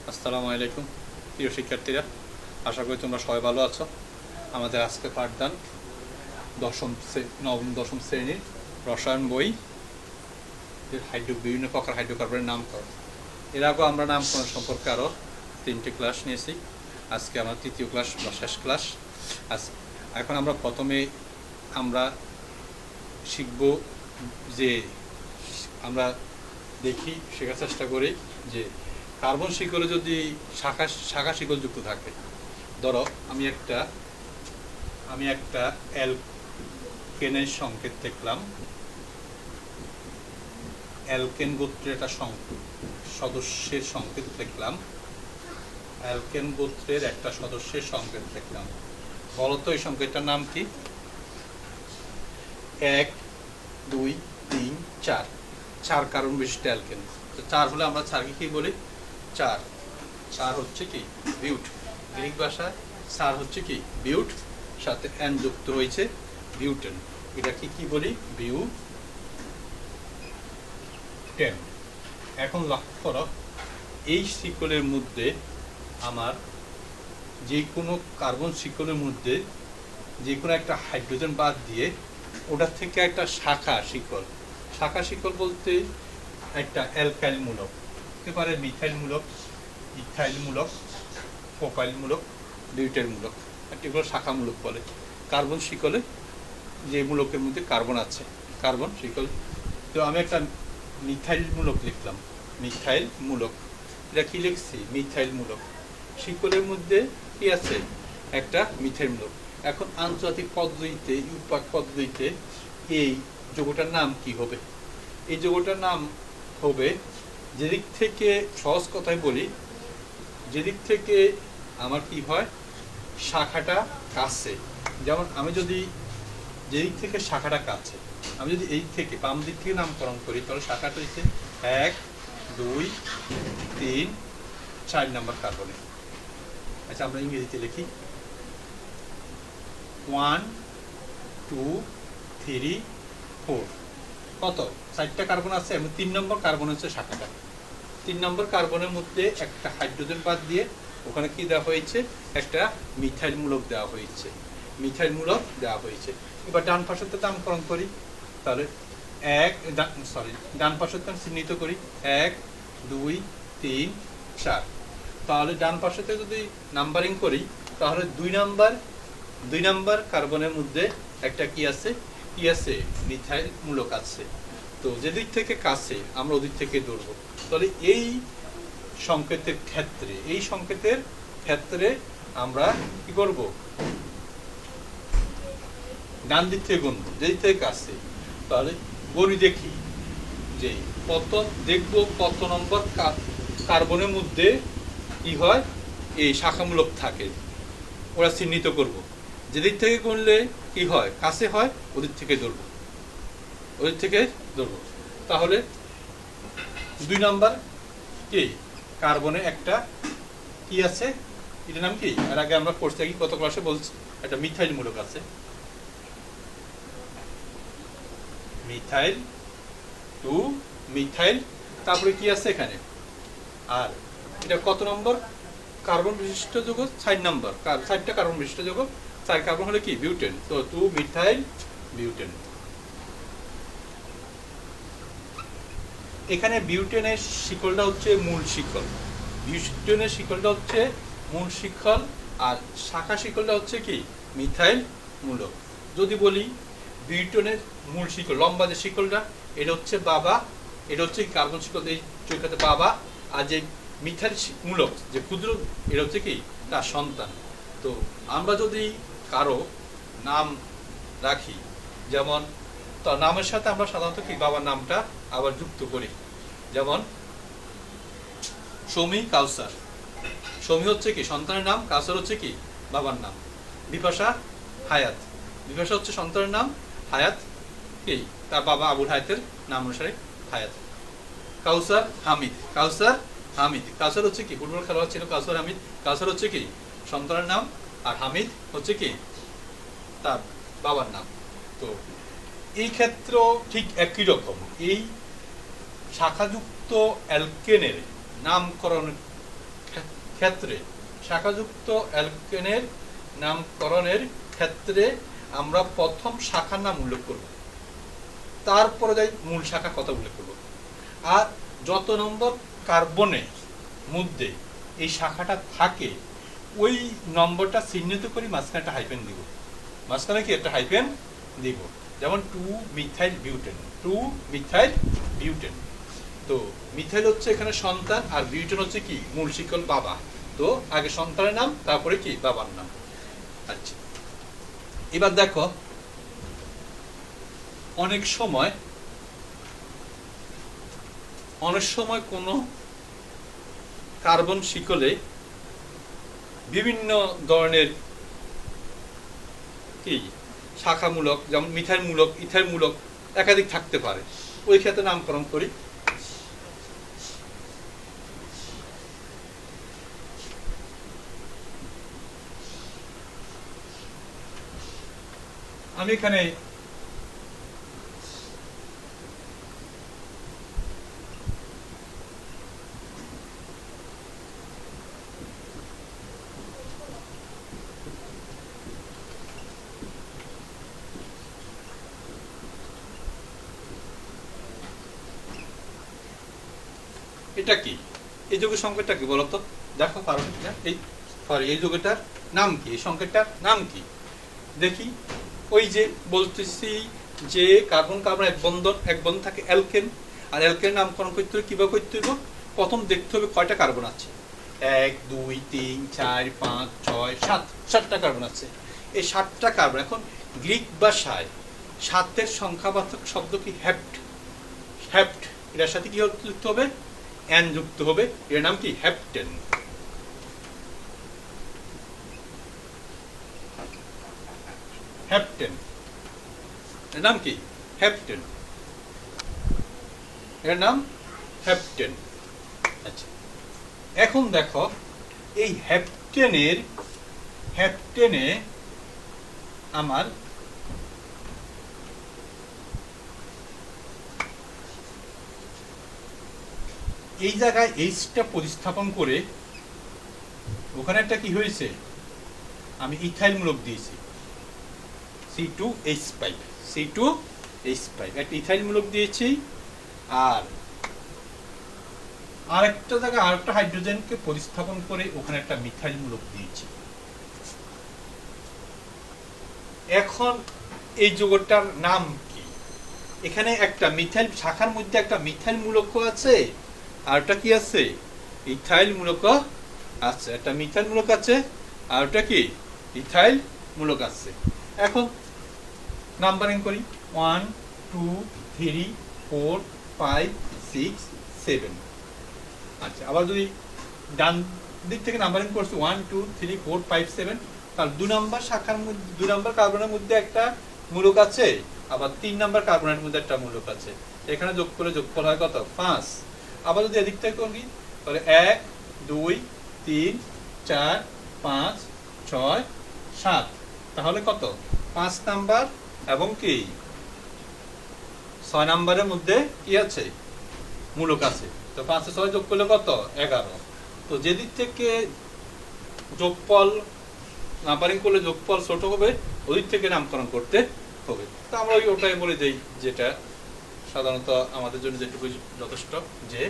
আসসালামু আলাইকুম প্রিয় শিক্ষার্থীরা, আশা করি তোমরা সবাই ভালো আছো। আমাদের আজকে পাঠদান নবম দশম শ্রেণীর রসায়ন বই বিভিন্ন প্রকার হাইড্রোকার্বনের নামকরণ। এর আগেও আমরা নামকরণ সম্পর্কে আরও 3টে ক্লাস নিয়েছি। আজকে আমার তৃতীয় ক্লাস বা শেষ ক্লাস। এখন আমরা প্রথমে শিখব যে আমরা দেখি শেখার চেষ্টা করি যে কার্বন শিকলে যদি শাখা শিকল যুক্ত থাকে। ধরো আমি একটা অ্যালকেনের সংকেত দেখলাম, অ্যালকেন গোত্রের একটা সদস্যের সংকেত দেখলাম, অ্যালকেন গোত্রের একটা সদস্যের সংকেত দেখলাম। বলতো এই সংকেতটার নাম কি? 1 2 3 4 4 কার্বন বিশিষ্ট অ্যালকেন। তো 4 হলে আমরা 4কে কি বলি? 4 হচ্ছে কি বিউট। গ্রিক ভাষায় 4 হচ্ছে কি বিউট, সাথে এন যুক্ত হয়েছে বিউটেন। এটাকে কি বলি? বিউটেন। এখন লক্ষ্য করো, এই শিকলের মধ্যে আমার যে কোনো কার্বন শিকলের মধ্যে যে কোনো একটা হাইড্রোজেন বাদ দিয়ে ওটার থেকে একটা শাখা শিকল বলতে একটা অ্যালকাইল মূলক হতে পারে, মিথাইল মূলক, ইথাইল মূলক, প্রোপাইল মূলক, বিউটাইল মূলক, এগুলো শাখা মূলক বলে। কার্বন শিকলে যে মূলকের মধ্যে কার্বন আছে, কার্বন শিকল। তো আমি একটা মিথাইল মূলক লিখলাম, মিথাইল মূলক। এটা কি লিখছি? মিথাইল মূলক। শিকলের মধ্যে কি আছে? একটা মিথাইল মূলক। এখন আন্তর্জাতিক পদ্ধতিতে, ইউপাক পদ্ধতিতে এই যৌগটার নাম কি হবে? এই যৌগটার নাম হবে, যেদিক থেকে সহজ কথায় বলি, যেদিক থেকে আমার কি হয় শাখাটা কাছে। যেমন আমি যদি যেদিক থেকে শাখাটা কাছে, আমি যদি এই থেকে বাম দিক থেকে নামকরণ করি, তাহলে শাখাটা হচ্ছে 1 2 3 4 নম্বর কার্বনে। আচ্ছা, আমরা ইংরেজিতে লিখি 1 2 3 4। কত? 4টা কার্বন আছে, এবং 3 নম্বর কার্বন হচ্ছে শাখাটা। 3 নম্বর কার্বনের মধ্যে একটা হাইড্রোজেন বাদ দিয়ে ওখানে কি দেওয়া হয়েছে? একটা মিথাইল মূলক দেওয়া হয়েছে, এবার ডান পাশেতে নামকরণ করি, তাহলে ডান পাশেতে চিহ্নিত করি 1 2 3 4। তাহলে ডান পাশেতে যদি নাম্বারিং করি, তাহলে 2 নম্বর কার্বনের মধ্যে একটা কি আছে? মিথাইল মূলক আছে। তো যেদিক থেকে কাছে আমরা ওদিক থেকে ধরবো। তাহলে এই সংকেতের ক্ষেত্রে আমরা কি করব? ডান দিক থেকে গুনব, যেদিক থেকে কাছে। তাহলে গণি দেখি যে কত নম্বর কার্বনের মধ্যে কি হয় এই শাখামূলক থাকে, ওরা চিহ্নিত করব। যেদিক থেকে গুনলে কি হয়? কাছে হয়, ওদিক থেকে ধরবো। তাহলে 2 নম্বর কি কার্বনে একটা কি আছে? এটার নাম কি? এর আগে আমরা পড়তে কি কত ক্লাসে বলছি, একটা মিথাইল মূলক আছে, মিথাইল 2 মিথাইল। তারপরে কি আছে এখানে? আর এটা কত নম্বর কার্বন বিশিষ্ট যৌগ? 4 নম্বর। 4টা কার্বন বিশিষ্ট যৌগ, 4 কার্বন হলে কি বিউটেন। তো 2 মিথাইল বিউটেন। এখানে বিউটেনের শিকলটা হচ্ছে মূল শিকল, আর শাখা শিকলটা হচ্ছে কি মিথাইল মূলক। যদি বলি বিউটেনের মূল শিকল, লম্বা যে শিকলটা, এটা হচ্ছে বাবা, এটা হচ্ছে কার্বন শিকল, এই চৌকাতে বাবা। আর যে মিথাইল মূলক যে ক্ষুদ্র, এটা হচ্ছে কি তার সন্তান। তো আমরা যদি কারো নাম রাখি, যেমন তো নামের সাথে আমরা সাধারণত কি বাবার নামটা আবার যুক্ত করি। যেমন সমী, কাউসার। সমী হচ্ছে কি সন্তানের নাম, কাউসার হচ্ছে কি বাবার নাম। বিপাশা, হায়াত। বিপাশা হচ্ছে সন্তানের নাম, হায়াত কি তার বাবা আবুল হায়াতের নাম অনুসারে হায়াত। কাউসার, হামিদ। কাউসার হচ্ছে কি ফুটবল খেলোয়াড় ছিল কাউসার হামিদ। কাউসার হচ্ছে কি সন্তানের নাম, আর হামিদ হচ্ছে কি তার বাবার নাম। তো এই ক্ষেত্রেও ঠিক একই রকম, এই শাখাযুক্ত অ্যালকেনের নামকরণের ক্ষেত্রে, শাখাযুক্ত অ্যালকেনের নামকরণের ক্ষেত্রে আমরা প্রথম শাখার নাম উল্লেখ করব, তারপরে যাই মূল শাখা কথা উল্লেখ করব। আর যত নম্বর কার্বনের মধ্যে এই শাখাটা থাকে ওই নম্বরটা চিহ্নিত করে মাঝখানে একটা হাইফেন দিব, মাঝখানে কি একটা হাইফেন দিব। যেমন 2 মিথাইল বিউটেন, 2 মিথাইল বিউটেন। তো মিথাইল হচ্ছে এখানে সন্তান আর বিউটেন হচ্ছে কি মূল শিকল বাবা। তো আগে সন্তানের নাম তারপরে কি বাবার নাম। আচ্ছা, এবার দেখো অনেক সময় কোনো কার্বন শিকলে বিভিন্ন ধরনের কি শাখামূলক, যেমন মিথাইলমূলক, ইথাইলমূলক একাধিক থাকতে পারে, ওই ক্ষেত্রে নামকরণ করি। আমি এখানে এটা কি, এই যৌগের সংকেতটা কি বলতো? দেখো পারো না, এই যৌগটার নাম কি, এই সংকেতটার নাম কি দেখি। ওই যে বলতেছি যে কার্বন কার্বন এক বন্ধন থাকে অ্যালকেন, আর অ্যালকেন নামকরণ করতে হবে কিভাবে করতে হবে? প্রথম দেখতে হবে কয়টা কার্বন আছে। 1 2 3 4 5 6 7, 7টা কার্বন আছে। এই 7টা কার্বন, এখন গ্রিক ভাষায় 7-এর সংখ্যাবাচক শব্দ কি হেপ্ট। হেপ্ট এটার সাথে কি যুক্ত হবে? এন যুক্ত হবে, এর নাম কি হেপ্টেন। হেপ্টেন এর নাম কি হেপ্টেন, এর নাম হেপ্টেন। আচ্ছা, এখন দেখো এই হেপ্টেনে আমার এই জায়গায় এইচটা প্রতিস্থাপন করে ওখানে একটা কি হয়েছে, আমি ইথাইলমূলক দিয়েছি C2H5, C2H5 একটা ইথাইলমূলক দিয়েছি। আর আরেকটা জায়গায় আরেকটা হাইড্রোজেনকে প্রতিস্থাপন করে ওখানে একটা মিথাইলমূলক দিয়েছি। এখন এই যৌগটার নাম কি? এখানে একটা মিথাইল শাখার মধ্যে একটা মিথাইল মূলক আছে, আর একটা কি আছে ইথাইল মূলক আছে, একটা মিথাইল মূলক আছে আর ওটা কি ইথাইল মূলক আছে। এখন নাম্বারিং করি 1 2 3 4 5 6 7। আচ্ছা, আবার যদি ডান দিক থেকে নাম্বারিং করছি 1 2 3 4 5 7, তাহলে 2 নম্বর শাখার মধ্যে 2 নম্বর কার্বনের মধ্যে একটা মূলক আছে, আবার 3 নম্বর কার্বনের মধ্যে একটা মূলক আছে। এখানে যোগ করে যোগফল হয় কত? 5। আবার যদি এদিক থেকে করি তাহলে 1 2 3 4 5 6 7, তাহলে কত? 5 নাম্বার এবং কি 6 নাম্বারের মধ্যে কি আছে? মূলক আছে। তো 5 এ 6 যোগ করলে কত? 11। তো যেদিক থেকে যোগফল নাম্বারিং করলে যোগফল ছোট হবে, ওদিক থেকে নামকরণ করতে হবে। তো আমরা ওটাই বলে দেই, যেটা সাধারণত আমাদের জন্য যেটুকু যথেষ্ট, যে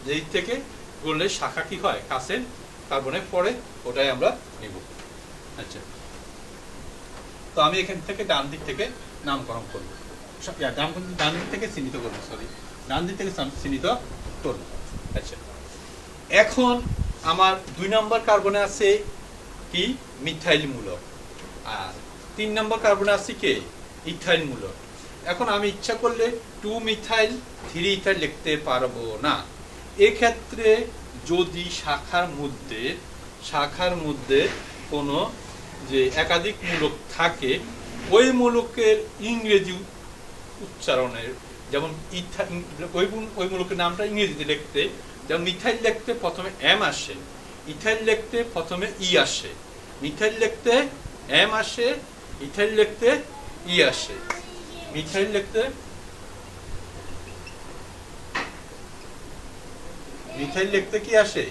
যেদিক থেকে করলে শাখা কি হয় কাছের কার্বনে পড়ে, ওটাই আমরা নিব। আচ্ছা, তো আমি এখান থেকে ডান দিক থেকে নামকরণ করব, ডান দিক থেকে চিহ্নিত করবো, ডান দিক থেকে চিহ্নিত করব। আচ্ছা, এখন আমার 2 নম্বর কার্বনে আছে কি মিথাইল মূলক, আর 3 নম্বর কার্বনে আছে কি ইথাইল মূলক। এখন আমি ইচ্ছা করলে 2 মিথাইল 3 ইথাইল লিখতে পারবো না। এক্ষেত্রে যদি শাখার মধ্যে কোনো যে একাধিক মূলক থাকে, ওই মূলকের ইংরেজি উচ্চারণের, যেমন ওই মূলকের নামটা ইংরেজিতে লিখতে, যেমন মিথাইল লিখতে প্রথমে এম আসে, ইথাইল লিখতে প্রথমে ই আসে, মিথাইল লিখতে এম আসে, ইথাইল লিখতে ই আসে, মিথাইল লিখতে মিথাইল লিখতে কি আসে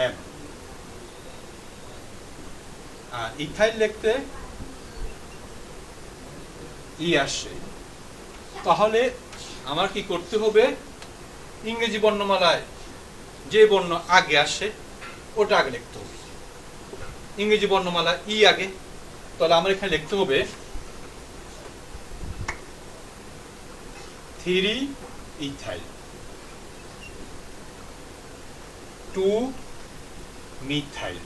এম, আর ইথাইল লিখতে ই আসে। তাহলে আমার কি করতে হবে, ইংরেজি বর্ণমালায় যে বর্ণ আগে আসে ওটা আগে লিখতে হবে। ইংরেজি বর্ণমালা ই আগে, তাহলে আমার এখানে লিখতে হবে 3 ethyl 2 methyl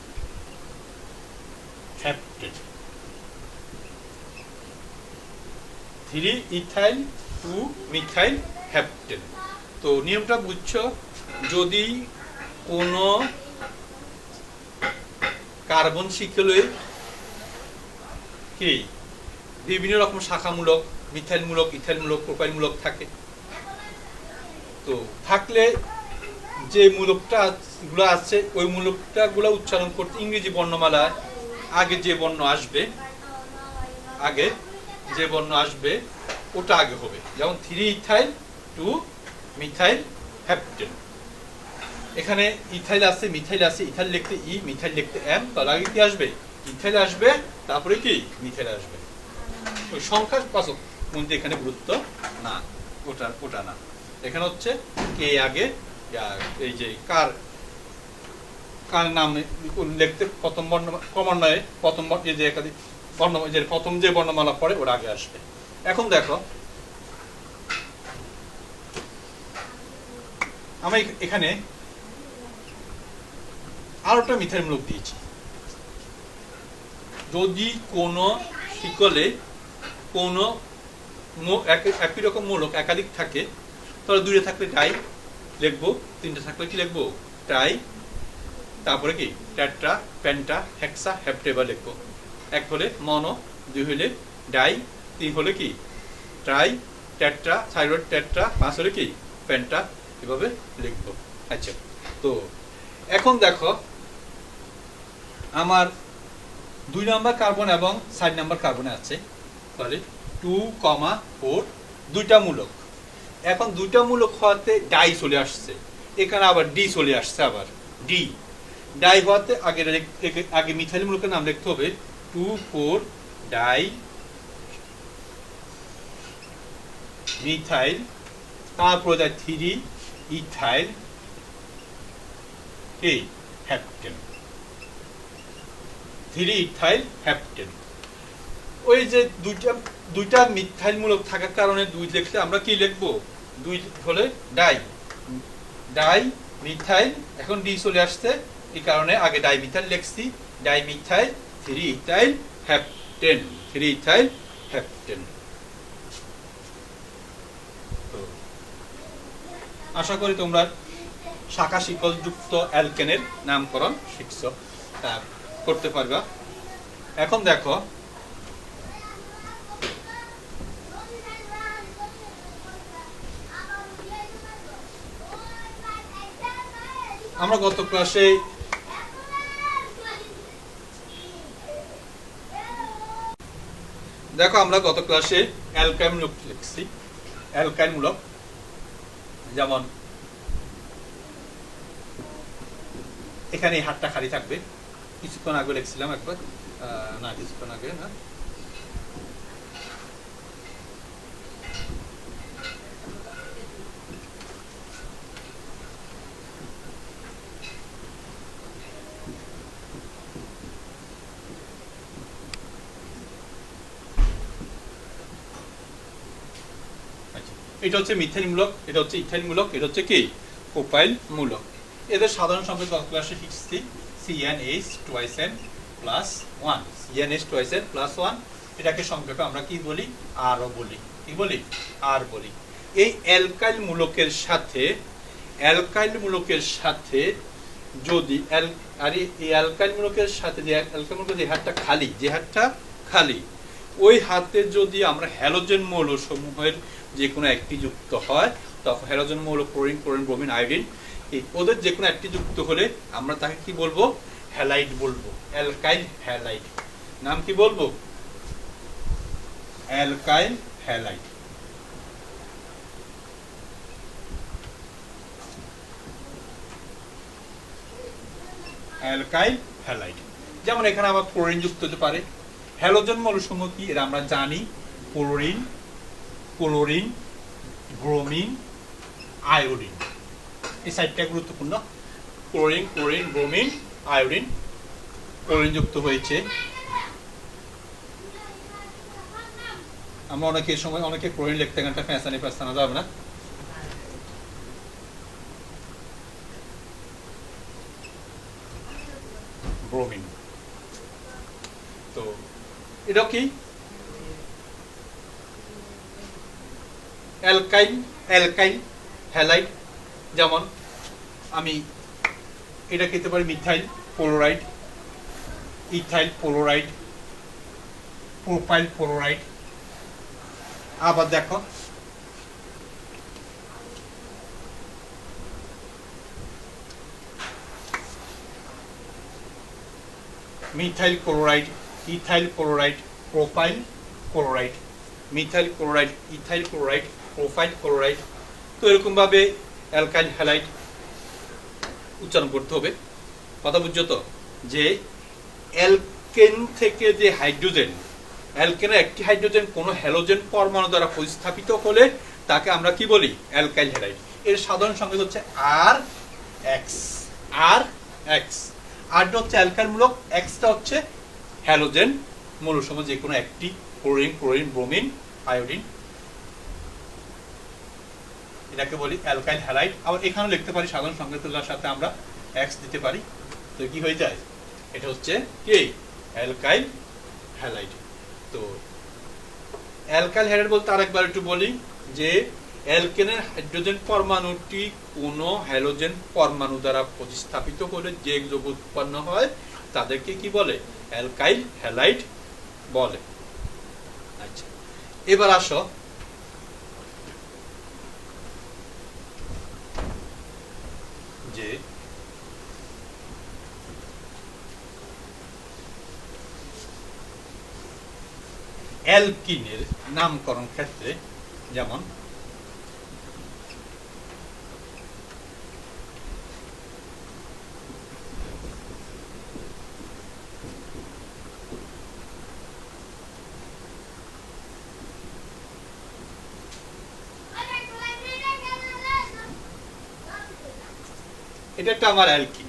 heptane. 3 ethyl 2 methyl heptane. তো নিয়মটা বুঝছো, যদি কোনো কার্বন শিকলে কি বিভিন্ন রকম শাখামূলক, মিথাইলমূলক, ইথাইলমূলক, প্রোপাইলমূলক থাকে, তো থাকলে যে মূলকটা গুলো আছে ওই মূলকটা গুলো উচ্চারণ করতে ইংরেজি বর্ণমালায় আগে যে বর্ণ আসবে, আগে যে বর্ণ আসবে ওটা আগে হবে। যেমন 3 ইথাইল 2 মিথাইল হেপ্টেন। এখানে ইথাইল আছে, মিথাইল আছে, ইথাইল লিখতে ই, মিথাইল লিখতে এম, তার আগে কি আসবে, ইথাইল আসবে, তারপরে কি মিথাইল আসবে। ওই সংখ্যা বাচক মধ্যে এখানে গুরুত্ব না, ওটা না। এখানে হচ্ছে কে আগে, এই যে কার নাম লিখতে প্রথম বর্ণ ক্রমান্বয়ে প্রথম যে একাধিক বর্ণ, যে প্রথম যে বর্ণমালা পড়ে ওরা আগে আসবে। এখন দেখো আমি এখানে আর একটা মিথাইলমূলক দিয়েছি। যদি কোনো শিকলে কোনো একই রকম মূলক একাধিক থাকে, তাহলে 2 থাকলে ডাই লিখবো, 3 থাকলে কি লিখবো ট্রাই, তারপরে কি টেট্রা, পেন্টা, হেক্সা, হেপ্টেবা লিখবো। 1 হলে মনো, 2 হলে ডাই, 3 হলে কি ট্রাই, টেট্রা, থাইরয়েড টেট্রা, 5 হলে কি পেন্টা, এভাবে লিখবো। আচ্ছা, তো এখন দেখো আমার 2 নম্বর কার্বন এবং 4 নম্বর কার্বনে আছে, তাহলে 2, 4 দুইটা মূলক। এখন দুইটা মূলক হওয়াতে ডাই চলে আসছে, এখানে আবার ডি চলে আসছে, আবার ডি ডাই হওয়াতে আগে মিথাইল মূলকের নাম লিখতে হবে 2, 4 ডাই মিথাইল, তারপরে যায় 3 ইথাইল হেপ্টেন। 3 ethyl heptane. ওই যে দুইটা মিথাইল মূলক থাকার কারণে 2 লিখলে আমরা কি লিখবো, 2 হলে ডাই, ডাই মিথাইল, এখন ডি চলে আসছে, এই কারণে আগে ডাই মিথাইল লিখছি, die methyl 3 ethyl heptane, 3 ethyl heptane. তো আশা করি তোমরা শাখা শিকল যুক্ত অ্যালকেনের নামকরণ শিখছো, করতে পারবা। এখন দেখো আমরা গত ক্লাসে অ্যালকাইল মূলক লিখছি। অ্যালকাইল মূলক যেমন এখানে এই হাতটা খালি থাকবে, কিছুক্ষণ আগে লিখছিলাম একবার, না কিছুক্ষণ আগে না, এটা হচ্ছে মিথাইল মূলক, এটা হচ্ছে ইথাইল মূলক, এটা হচ্ছে কি প্রোপাইল মূলক। এদের সাধারণ সংকেত গত ক্লাসে শিখছি CnH twice n plus 1, CnH twice n plus 1, এটাকে সংক্ষেপে আমরা কি বলি, আর বলি, কি বলি, আর বলি। এই অ্যালকাইল মূলকের সাথে যদি এই অ্যালকাইল মূলকের সাথে যে অ্যালকাইল মূলকের যে হাতটা খালি, ওই হাতে যদি আমরা হ্যালোজেন মৌল সমূহের যে কোনো একটি যুক্ত হয়, তখন হ্যালোজেন মৌল ক্লোরিন, ব্রোমিন, আয়োডিন, ওদের যে কোনো একটি যুক্ত হলে আমরা তাকে কি বলবো, হ্যালাইড বলবো, অ্যালকাইল হ্যালাইড। নাম কি বলবো, অ্যালকাইল হ্যালাইড। Alkyl halide. যেমন এখানে আবার ক্লোরিন যুক্ত হতে পারে। হ্যালোজেন মৌলসমূহ কি এটা আমরা জানি, ক্লোরিন, ক্লোরিন, ব্রোমিন, আয়োডিন। এই সাইডটা গুরুত্বপূর্ণ। Chlorine, chlorine, bromine, iodine, chlorine যুক্ত হয়েছে। আমরা অনেকে সময় অনেকে ক্লোরিন লিখতে গানটা ফ্যাসানি ফ্যাসানা যাবে না। ব্রোমিন, তো এটা কি অ্যালকাইল, অ্যালকাইল হ্যালাইড। যেমন আমি এটা খেতে পারি methyl chloride, ethyl chloride, propyl chloride. আবার দেখো methyl chloride, ethyl chloride, propyl chloride, methyl chloride, ethyl chloride, propyl chloride. তো এরকম ভাবে অ্যালকাইল হ্যালাইড উচ্চারণ করতে হবে। কথা বুঝছো তো, যে অ্যালকেন থেকে যে হাইড্রোজেন, অ্যালকেনের একটি হাইড্রোজেন কোনো হ্যালোজেন পরমাণু দ্বারা প্রতিস্থাপিত হলে তাকে আমরা কি বলি, অ্যালকাইল হ্যালাইড। এর সাধারণ সংকেত হচ্ছে আর এক্স, আর এক্স। আরটা হচ্ছে অ্যালকাইল মূলক, এক্সটা হচ্ছে হ্যালোজেন মৌলসমূহ যে কোনো একটি, ক্লোরিন, ক্লোরিন, ব্রোমিন, আয়োডিন, এটাকে বলি অ্যালকাইল হ্যালাইড। আবার এখানেও লিখতে পারি সাধারণ সংকেতগুলোর সাথে আমরা এক্স দিতে পারি। তো কি হয়ে যায়, এটা হচ্ছে কি অ্যালকাইল হ্যালাইড। তো অ্যালকাইল হ্যালাইড বলতে আরেকবার একটু বলি যে অ্যালকেনের হাইড্রোজেন পরমাণুটি কোনো হ্যালোজেন পরমাণু দ্বারা প্রতিস্থাপিত হলে যে যৌগ উৎপন্ন হয় তাদেরকে কি বলে, অ্যালকাইল হ্যালাইড বলে। আচ্ছা, এবার আসো যে অ্যালকিনের নামকরণ ক্ষেত্রে, যেমন এটা একটা আমার অ্যালকিন,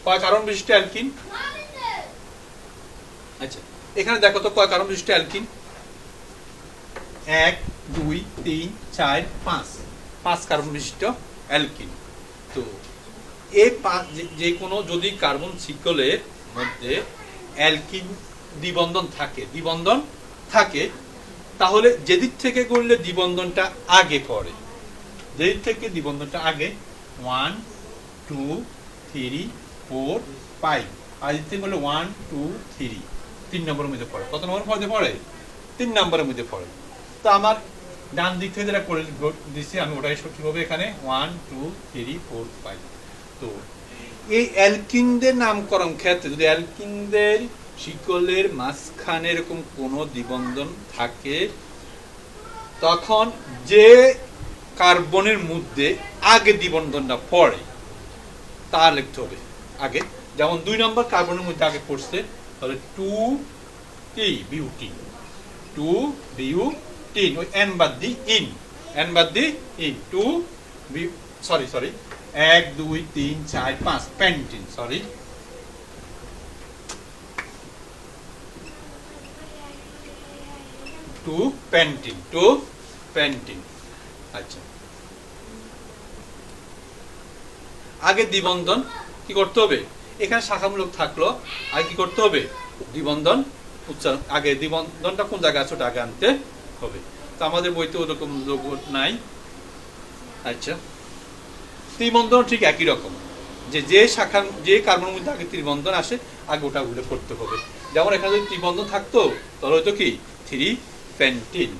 কয় কার্বন বিশিষ্ট অ্যালকিন। আচ্ছা, এখানে দেখো তো কয় কার্বন বিশিষ্ট অ্যালকিন, 1 2 3 4 5, 5 কার্বন বিশিষ্ট অ্যালকিন। তো এই যে কোনো যদি কার্বন শিকলের মধ্যে অ্যালকিন দ্বিবন্ধন থাকে তাহলে যেদিক থেকে করলে দ্বিবন্ধনটা আগে পড়ে, যেদিক থেকে দ্বিবন্ধনটা আগে 1 2 3 4 5, আর এদিক থেকে করলে 1 2 3, 3 নম্বরের মধ্যে পড়ে। কত নম্বর মধ্যে পড়ে, 3 নম্বরের মধ্যে পড়ে। তো আমার ডান দিক থেকে যেটা করে দিচ্ছি আমি ওটাই সঠিক হবে এখানে 1 2 3 4 5। তো এই অ্যালকিনদের নামকরণ ক্ষেত্রে যদি অ্যালকিনদের শিকলের মাঝখানে এরকম কোনো দ্বিবন্ধন থাকে তখন যে কার্বনের মধ্যে আগে দ্বিবন্ধনটা পড়ে তা লিখতে হবে আগে। যেমন 2 নম্বর কার্বনের মধ্যে আগে পড়ছে তাহলে 2 কি বিউটিন, 2 বিউটিন, ওই এন বাদ দি ইন, এন বাদ দি ইন, 2 sorry 1 2 3 4 5 pentyne, sorry 2 pentyne, 2 pentyne. আচ্ছা, আগে দ্বিবন্ধন কি করতে হবে, এখানে শাখামূলক থাকলো আগে কি করতে হবে, দ্বিবন্ধন উচ্চারণ, আগে দ্বিবন্ধনটা কোন জায়গায় আছে ওটা আগে আনতে হবে। তো আমাদের বইতে ওরকম যোগ নাই। আচ্ছা, ত্রিবন্ধন ঠিক একই রকম, যে শাখা যে কার্বনের মধ্যে আগে ত্রিবন্ধন আসে আগে ওটা উল্লেখ করতে হবে। যেমন এখানে যদি ত্রিবন্ধন থাকতো তাহলে হয়তো কি 3 পেন্টিন।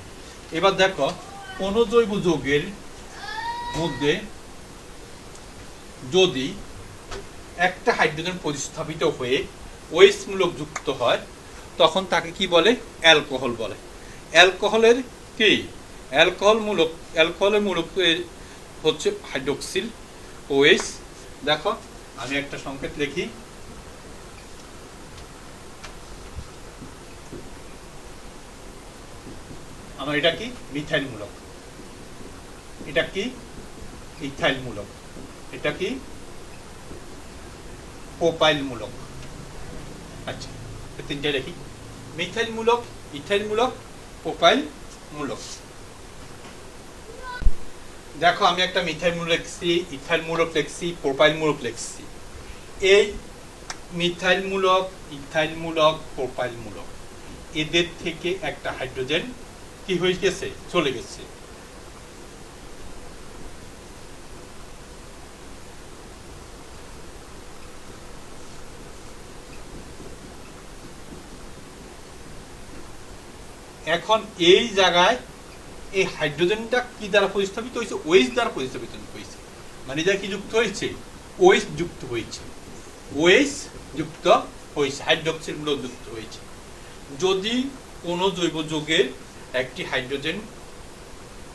এবার দেখো কোন জৈব যৌগের মধ্যে যদি একটা হাইড্রোজেন প্রতিস্থাপিত হয়ে ওএইচ মূলক যুক্ত হয় তখন তাকে কি বলে, অ্যালকোহল বলে। অ্যালকোহলের কি অ্যালকোহলের মূলক হচ্ছে হাইড্রোক্সিল OH। দেখো আমি একটা সংকেত লিখি, আমার এটা কি মিথাইল মূলক, এটা কি ইথাইল মূলক, এটা কি প্রোপাইল মূলক। আচ্ছা, তিনটে লিখি, মিথাইল মূলক, ইথাইল মূলক, প্রোপাইল মূলক। দেখো আমি একটা মিথাইল মূলক লিখছি, ইথাইল মূলক লিখছি, প্রোপাইল মূলক লিখছি। এই মিথাইল মূলক, ইথাইল মূলক, প্রোপাইল মূলক এদের থেকে একটা হাইড্রোজেন কি হয়ে গেছে, চলে গেছে। এখন এই জায়গায় এই হাইড্রোজেনটা কি দ্বারা প্রতিস্থাপিত হয়েছে, ওএইচ দ্বারা প্রতিস্থাপিত হয়েছে, মানে যা কি যুক্ত হয়েছে, ওএইচ যুক্ত হয়েছে, ওএইচ যুক্ত হয়েছে, হাইড্রোক্সিল মূলক যুক্ত হয়েছে। যদি কোনো জৈব যৌগের একটি হাইড্রোজেন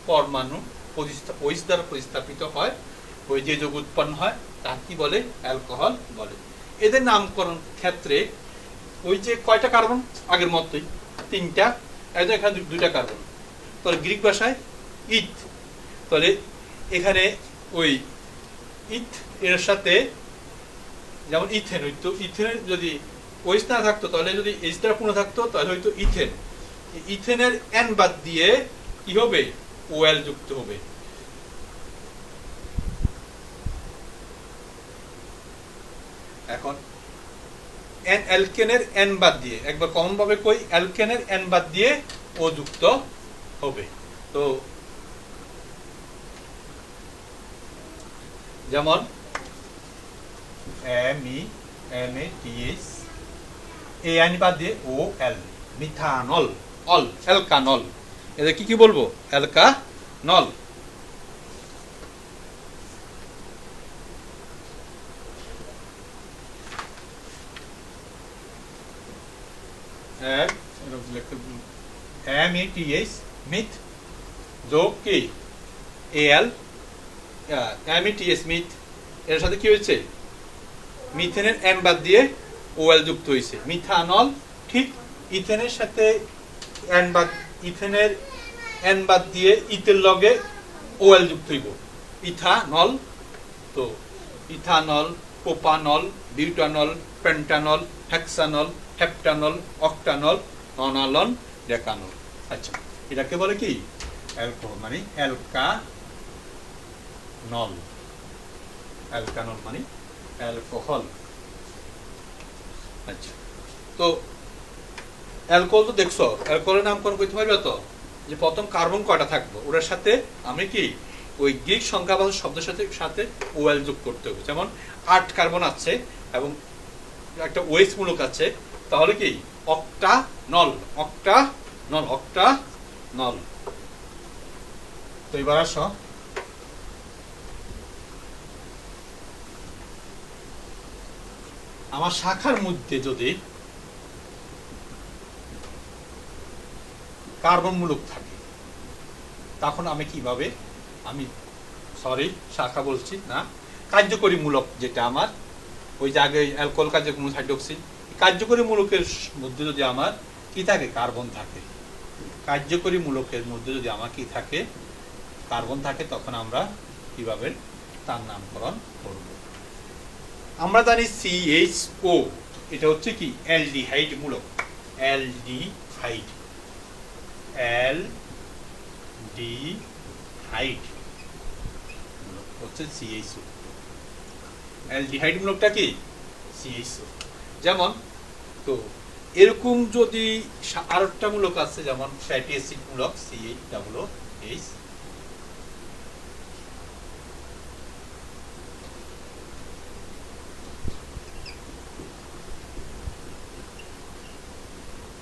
পরমাণু ওএইচ দ্বারা প্রতিস্থাপিত হয়, ওই যে যৌগ উৎপন্ন হয় তা কি বলে, অ্যালকোহল বলে। এদের নামকরণ ক্ষেত্রে ওই যে কয়টা কার্বন, আগের মতোই তিনটা, এখানে দুইটা কার্বন, তাহলে গ্রিক ভাষায় ইথ, তাহলে এখানে ওই ইথ এর সাথে যেমন ইথেন হইতো, ইথেনের যদি ওএইচ না থাকতো তাহলে যদি এইচ দ্বারা পূর্ণ থাকতো তাহলে হয়তো ইথেন, ইথেনের এন বাদ দিয়ে কি হবে, ওএল যুক্ত হবে। এখন এন অ্যালকেনের এন বাদ দিয়ে, একবার কমন ভাবে কই, অ্যালকেনের এন বাদ দিয়ে ও যুক্ত হবে। তো যেমন MeTH, এই আইন বাদ দিয়ে OL, মিথানল, অল, অ্যালকানল। এদের কি কি বলবো, অ্যালকানল। METH, মিথ, যোগ কি AL, METH মিথ, এর সাথে কি হয়েছে, মিথেনের এন বাদ দিয়ে OL যুক্ত হয়েছে, মিথানল। ঠিক ইথেনের সাথে এন বাদ, ইথেনের এন বাদ দিয়ে ইথের লগে OL যুক্ত হইব, ইথানল। তো ইথানল, প্রোপানল, বিউটানল, পেন্টানল, হেক্সানল, হেপ্টানল, অক্টানল, ননালন, ডেকানল। আচ্ছা, এটাকে বলে কি অ্যালকোহল, মানে অ্যালকানল, অ্যালকানল মানে অ্যালকোহল। আচ্ছা, তো অ্যালকোহল তো দেখছো, অ্যালকোহলের নামকরণ করতে পারবে তো, যে প্রথম কার্বন কয়টা থাকবো, ওটার সাথে আমি কি ওই গ্রিক সংখ্যাবাচক শব্দের সাথে সাথে ওএল যোগ করতে হবে। যেমন 8 কার্বন আছে এবং একটা ওএইচ মূলক আছে, তাহলে কি অক্টানল, অক্টানল, অক্টানল। তো এবার আসো আমার শাখার মধ্যে যদি কার্বন মূলক থাকে তখন আমি কিভাবে, আমি সরি শাখা বলছি না, কার্যকরী মূলক, যেটা আমার ওই জায়গায় অ্যালকোহল কার্যকরী হাইড্রোক্সিল, কার্যকরী মূলকের মধ্যে যদি আমার কি থাকে, কার্বন থাকে, কার্যকরী মূলকের মধ্যে যদি আমার কি থাকে, কার্বন থাকে, তখন আমরা কিভাবে তার নামকরণ করব। আমরা জানি CHO, এটা হচ্ছে কি অ্যালডিহাইড মূলক, অ্যালডিহাইড, অ্যালডিহাইড হচ্ছে CHO, অ্যালডিহাইড মূলকটা কি CHO। যেমন তো এরকম যদি আরেকটা মূলক আছে, যেমন ফ্যাটি অ্যাসিড মূলক CH,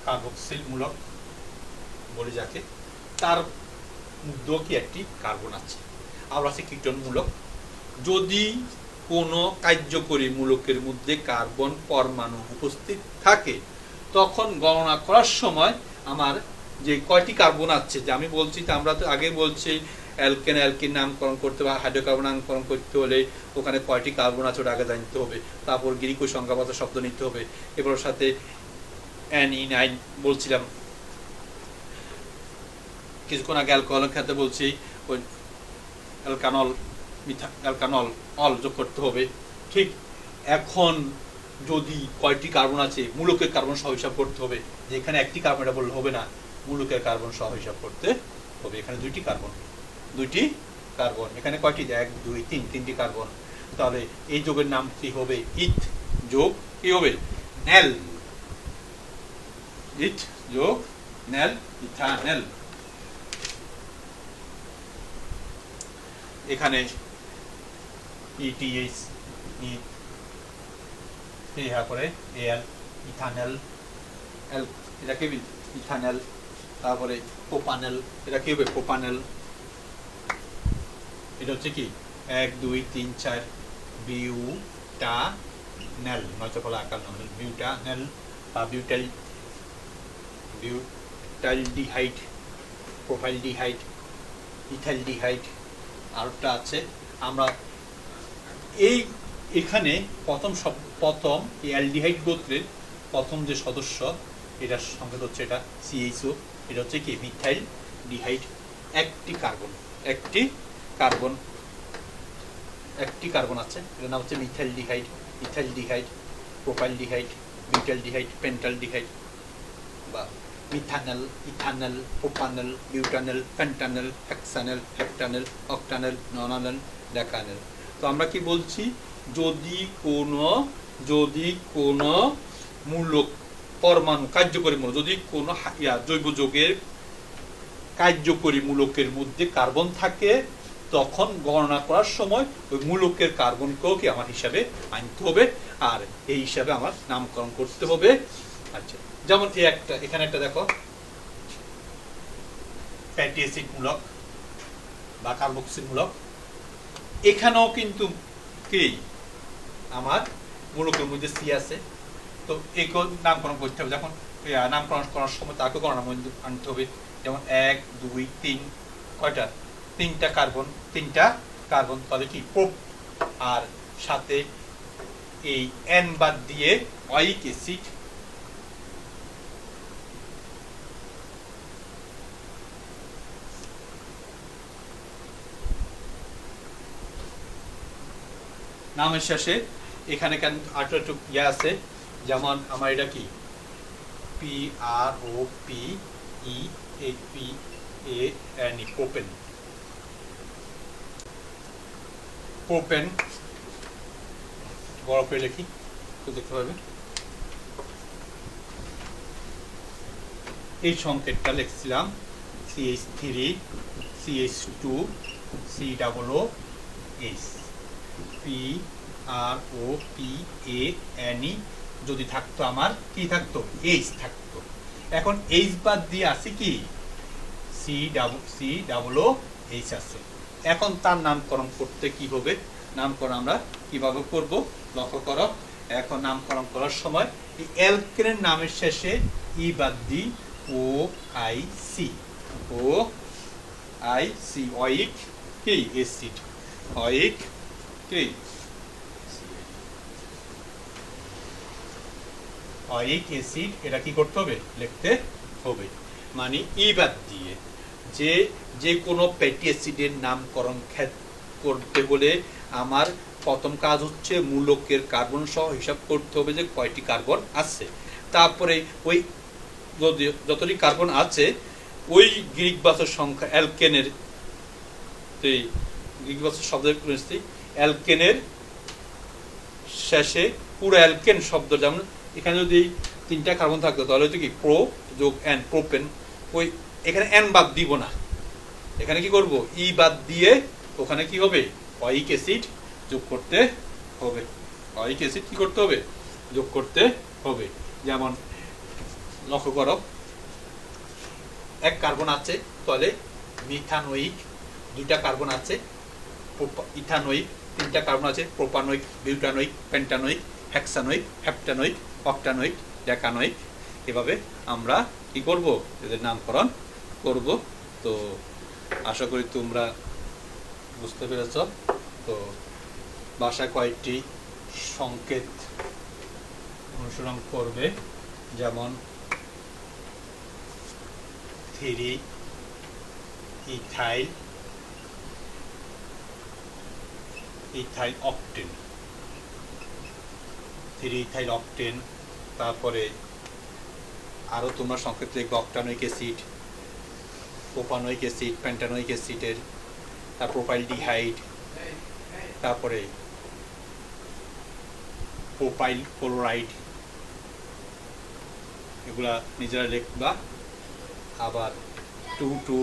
কার্বক্সিল মূলক বলে যাকে, তার মধ্যেও কি একটি কার্বন আছে। আবার আছে কিটোন মূলক। যদি কোনো কার্যকরী মূলকের মধ্যে কার্বন পরমাণু উপস্থিত থাকে তখন গণনা করার সময় আমার যে কয়টি কার্বন আছে, যে আমি বলছি, আমরা তো আগে বলছি অ্যালকেন অ্যালকিন নামকরণ করতে হবে, হাইড্রোকার্বন নামকরণ করতে হলে ওখানে কয়টি কার্বন আছে ওটা আগে জানতে হবে, তারপর গ্রিক ও সংখ্যাবাচক শব্দ নিতে হবে, এবার ওর সাথে NE9 বলছিলাম কিছুক্ষণ আগে, অ্যালকোহলের ক্ষেত্রে বলছি ওই অ্যালকানল অ্যালকানল অল যোগ করতে হবে। ঠিক এখন যদি কয়টি কার্বন আছে মূলকের কার্বন সহ হিসাব করতে হবে, যেখানে একটি কার্বন এটা বললে হবে না, মূলকের কার্বন সহ হিসাব করতে হবে। এখানে দুইটি কার্বন এখানে কয়টি, 1 2 3 তিনটি কার্বন, তাহলে এই যোগের নাম কি হবে, ইথ যোগ কি হবে, নেল, ইথ যোগ নেল, ইথানেল। এখানে ETH করে এল, ইথানেল, এটা কি ইথানেল, তারপরে প্রোপানেল, এটা কি হবে প্রোপানেল, এটা হচ্ছে কি 1 2 3 4 বিউটানেল, নয়তো ফলে আকার নাম বিউটানেল বা বিউটাইলডিহাইড, প্রোপাইলডিহাইড, ইথাইলডিহাইড, আরেকটা আছে। আমরা এখানে প্রথম এই অ্যালডিহাইড গোত্রের প্রথম যে সদস্য, এটার সংকেত হচ্ছে এটা CHO, এটা হচ্ছে কি মিথাইল ডিহাইড, একটি কার্বন আছে, এটার নাম হচ্ছে মিথাইল ডিহাইড, ইথাইল ডিহাইড, প্রোপাইল ডিহাইড, বিউটাইল ডিহাইড, পেন্টাল ডিহাইড বা মিথানেল, ইথানেল, প্রোপানেল, বিউটানেল, পেন্টানেল, হেক্সানেল, হেপ্টানেল, অক্টানেল, ননানেল, ডেকানেল। তো আমরা কি বলছি, যদি কোনো মূলক পরমাণু কার্যকরী মূলক, যদি কোনো জৈব যৌগের কার্যকরী মূলকের মধ্যে কার্বন থাকে, তখন গণনা করার সময় ওই মূলকের কার্বনকেও কি আমার হিসাবে আনতে হবে, আর এই হিসাবে আমার নামকরণ করতে হবে। আচ্ছা, যেমন এখানে একটা দেখো ফ্যাটি অ্যাসিড মূলক বা কার্বক্সিল মূলক, এখানেও কিন্তু কি আমার মূলকের মধ্যে C আছে, তো একেও নামকরণ করতে হবে। যখন নামকরণ করার সময় তাকে গণনার মধ্যে আনতে হবে। যেমন 1 2 3 কয়টা, তিনটা কার্বন, তাহলে কি প্রোপ, আর সাথে এই N বাদ দিয়ে অয়িক অ্যাসিড, নামের শেষে এখানে কেন আরেকটু একটু আছে, যেমন আমার এটা কি PROPEANE, প্রোপেন, বড় করে লিখি তো দেখতে পাবে, এই সংকেতটা লিখছিলাম CH3 CH2 COOH, PROPANE যদি থাকতো আমার কি থাকতো, H থাকতো। এখন H বাদ দিয়ে আছে কি COOH আছে। এখন তার নামকরণ করতে কি হবে, নামকরণ আমরা কিভাবে করব লক্ষ্য করো। এখন নামকরণ করার সময় এই অ্যালকেনের নামের শেষে ই বাদ দিই OIC, অয়িক কি অ্যাসিড, অয়িক কি অয়িক অ্যাসিড, এটা কি করতে হবে, লিখতে হবে। মানে ই বাদ দিয়ে যে কোনো ফ্যাটি অ্যাসিডের নামকরণ করতে হলে আমার প্রথম কাজ হচ্ছে মূলকের কার্বন সহ হিসাব করতে হবে যে কয়টি কার্বন আছে, তারপরে ওই যতটি কার্বন আছে ওই গ্রিক বাচক সংখ্যা অ্যালকেনের, গ্রিক বাচক শব্দের অ্যালকেনের শেষে পুরো অ্যালকেন শব্দ, যেমন এখানে যদি তিনটা কার্বন থাকতো তাহলে হচ্ছে কি প্রো যোগ N, প্রোপেন, ওই এখানে N বাদ দিব না, এখানে কি করব ই বাদ দিয়ে ওখানে কি হবে অয়িক অ্যাসিড যোগ করতে হবে, অয়িক অ্যাসিড কি করতে হবে, যোগ করতে হবে। যেমন লক্ষ্য করো, এক কার্বন আছে তাহলে মিথানোইক, দুইটা কার্বন আছে ইথানোইক, তিনটা কার্বন আছে প্রোপানোইক, বিউটানোইক, পেন্টানোইক, হেক্সানোইক, হেপ্টানোইক, অক্টানোইক, ডেকানোইক। এভাবে আমরা কি করব, এদের নামকরণ করব। তো আশা করি তোমরা বুঝতে পেরেছ? তো বাসায় কয়েকটি সংকেত অনুসরণ করবে, যেমন 3 ইথাইল অকটেন, 3 ইথাইল অকটেন। তারপরে আরও তোমরা সংকেত লিখবে অক্টানোইক অ্যাসিড, প্রোপানোইক অ্যাসিড, প্যান্টানোইক অ্যাসিডের, তার প্রোপাইলডিহাইড, তারপরে প্রোপাইল ক্লোরাইড, এগুলা নিজেরা লিখবা। আবার 2,2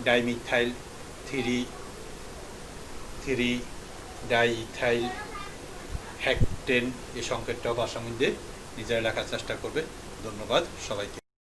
ডাইমিথাইল 3 ডাইইথাইল হেক্টেন, এই সংকেতটাও বাসার মধ্যে নিজেরা লেখার চেষ্টা করবে। ধন্যবাদ সবাইকে।